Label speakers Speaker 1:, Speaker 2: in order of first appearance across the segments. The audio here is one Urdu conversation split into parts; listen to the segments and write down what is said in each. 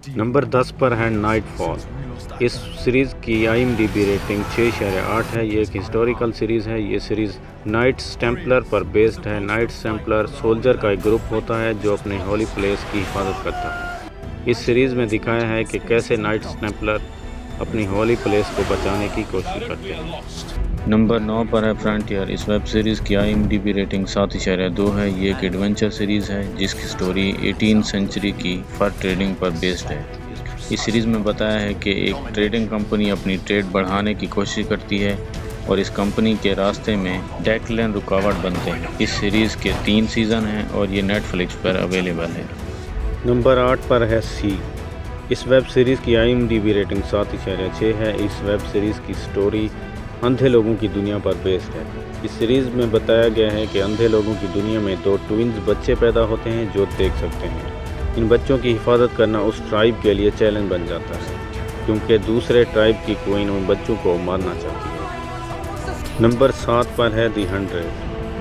Speaker 1: نمبر 10 پر ہے نائٹ فال۔ اس سیریز کی IMDb ریٹنگ 6.8 ہے۔ یہ ایک ہسٹوریکل سیریز ہے۔ یہ سیریز نائٹس ٹیمپلر پر بیسڈ ہے۔ نائٹس ٹیمپلر سولجر کا ایک گروپ ہوتا ہے جو اپنے ہولی پلیس کی حفاظت کرتا ہے۔ اس سیریز میں دکھایا ہے کہ کیسے نائٹس ٹیمپلر اپنی ہولی پلیس کو بچانے کی کوشش کرتے ہیں۔
Speaker 2: نمبر 9 پر ہے فرنٹیئر۔ اس ویب سیریز کی IMDb ریٹنگ 7.2 ہے۔ یہ ایک ایڈونچر سیریز ہے جس کی سٹوری 18 سینچری کی فر ٹریڈنگ پر بیسڈ ہے۔ اس سیریز میں بتایا ہے کہ ایک ٹریڈنگ کمپنی اپنی ٹریڈ بڑھانے کی کوشش کرتی ہے اور اس کمپنی کے راستے میں ڈیکلین رکاوٹ بنتے ہیں۔ اس سیریز کے 3 سیزن ہیں اور یہ نیٹ فلکس پر اویلیبل ہے۔
Speaker 1: نمبر 8 پر ہے سی۔ اس ویب سیریز کی IMDb ریٹنگ 7.6 ہے۔ اس ویب سیریز کی سٹوری اندھے لوگوں کی دنیا پر بیسڈ ہے۔ اس سیریز میں بتایا گیا ہے کہ اندھے لوگوں کی دنیا میں 2 ٹوئنز بچے پیدا ہوتے ہیں جو دیکھ سکتے ہیں۔ ان بچوں کی حفاظت کرنا اس ٹرائب کے لیے چیلنج بن جاتا ہے کیونکہ دوسرے ٹرائب کی کوئن ان بچوں کو مارنا چاہتی ہے۔ نمبر 7 پر ہے دی 100۔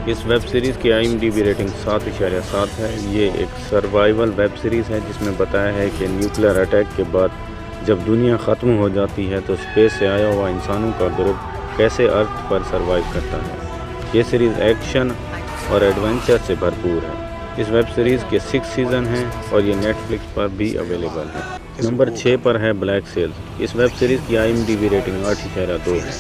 Speaker 1: اس ویب سیریز کی IMDb ریٹنگ 7.7 ہے۔ یہ ایک سروائیول ویب سیریز ہے جس میں بتایا ہے کہ نیوکلیئر اٹیک کے بعد جب دنیا ختم ہو جاتی ہے تو اسپیس سے آیا ہوا انسانوں کا گروپ کیسے ارتھ پر سروائیو کرتا ہے۔ یہ سیریز ایکشن اور ایڈونچر سے بھرپور ہے۔ اس ویب سیریز کے 6 سیزن ہیں اور یہ نیٹ فلکس پر بھی اویلیبل ہے۔ نمبر 6 پر ہے بلیک سیلز۔ اس ویب سیریز کی IMDb ریٹنگ 8.2 ہے۔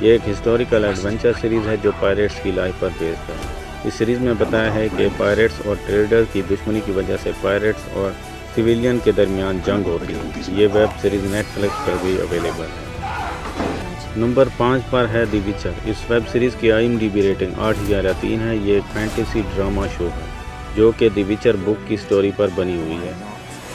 Speaker 1: یہ ایک ہسٹوریکل ایڈونچر سیریز ہے جو پائریٹس کی لائف پر بیسڈ ہے۔ اس سیریز میں بتایا ہے کہ پائریٹس اور ٹریڈر کی دشمنی کی وجہ سے پائریٹس اور سویلین کے درمیان جنگ ہوتی ہے۔ یہ ویب سیریز نیٹ فلکس پر بھی اویلیبل ہے۔ نمبر 5 پر ہے دی ویچر۔ اس ویب سیریز کی IMDb ریٹنگ 8.3 ہے۔ یہ ایک فینٹیسی ڈرامہ شو ہے جو کہ دی ویچر بک کی سٹوری پر بنی ہوئی ہے۔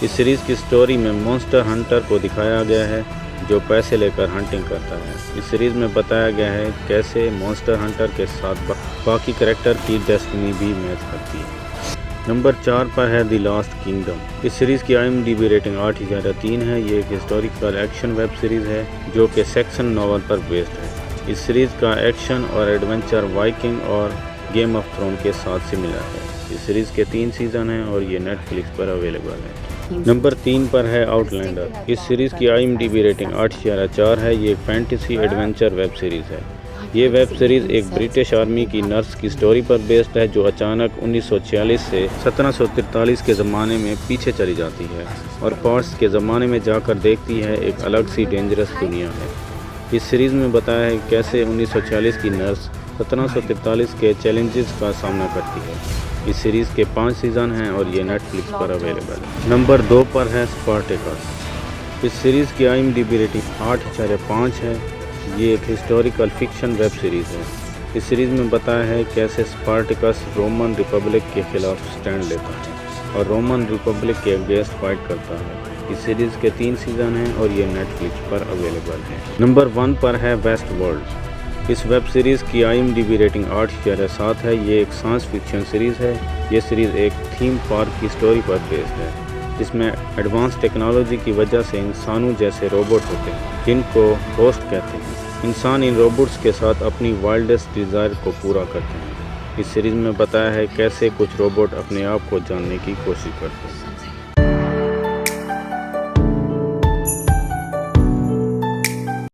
Speaker 1: اس سیریز کی سٹوری میں مونسٹر ہنٹر کو دکھایا گیا ہے جو پیسے لے کر ہنٹنگ کرتا ہے۔ اس سیریز میں بتایا گیا ہے کیسے مونسٹر ہنٹر کے ساتھ باقی کریکٹر کی ڈیسٹنی بھی میچ کرتی ہے۔ نمبر 4 پر ہے دی لاسٹ کنگڈم۔ اس سیریز کی IMDb ریٹنگ 8.3 ہے۔ یہ ایک ہسٹوریکل ایکشن ویب سیریز ہے جو کہ سیکسن ناول پر بیسڈ ہے۔ اس سیریز کا ایکشن اور ایڈونچر وائکنگ اور گیم آف تھرون کے ساتھ سملر ہے۔ اس سیریز کے 3 سیزن ہیں اور یہ نیٹ فلکس پر اویلیبل ہے۔ نمبر 3 پر ہے آؤٹ لینڈر۔ اس سیریز کی IMDb ریٹنگ 8.4 ہے۔ یہ ایک فینٹیسی ایڈونچر ویب سیریز ہے۔ یہ ویب سیریز ایک برٹش آرمی کی نرس کی سٹوری پر بیسڈ ہے جو اچانک 1946 سے 1743 کے زمانے میں پیچھے چلی جاتی ہے اور پارٹس کے زمانے میں جا کر دیکھتی ہے ایک الگ سی ڈینجرس دنیا ہے۔ اس سیریز میں بتایا ہے کیسے 1946 کی نرس 1743 کے چیلنجز کا سامنا کرتی ہے۔ اس سیریز کے 5 سیزن ہیں اور یہ نیٹ فلکس پر اویلیبل ہے۔ نمبر 2 پر ہے اسپارٹیکس۔ اس سیریز کی IMDb ریٹنگ 8.5 ہے۔ یہ ایک ہسٹوریکل فکشن ویب سیریز ہے۔ اس سیریز میں بتایا ہے کیسے اسپارٹیکس رومن ریپبلک کے خلاف سٹینڈ لیتا ہے اور رومن ریپبلک کے اگینسٹ فائٹ کرتا ہے۔ اس سیریز کے 3 سیزن ہیں اور یہ نیٹ فلکس پر اویلیبل ہے۔ نمبر 1 پر ہے ویسٹ ورلڈ۔ اس ویب سیریز کی IMDb ریٹنگ 8.7 ہے۔ یہ ایک سائنس فکشن سیریز ہے۔ یہ سیریز ایک تھیم پارک کی سٹوری پر بیسڈ ہے جس میں ایڈوانس ٹیکنالوجی کی وجہ سے انسانوں جیسے روبوٹ ہوتے ہیں جن کو ہوسٹ کہتے ہیں۔ انسان ان روبوٹس کے ساتھ اپنی وائلڈسٹ ڈیزائر کو پورا کرتے ہیں۔ اس سیریز میں بتایا ہے کیسے کچھ روبوٹ اپنے آپ کو جاننے کی کوشش کرتے ہیں۔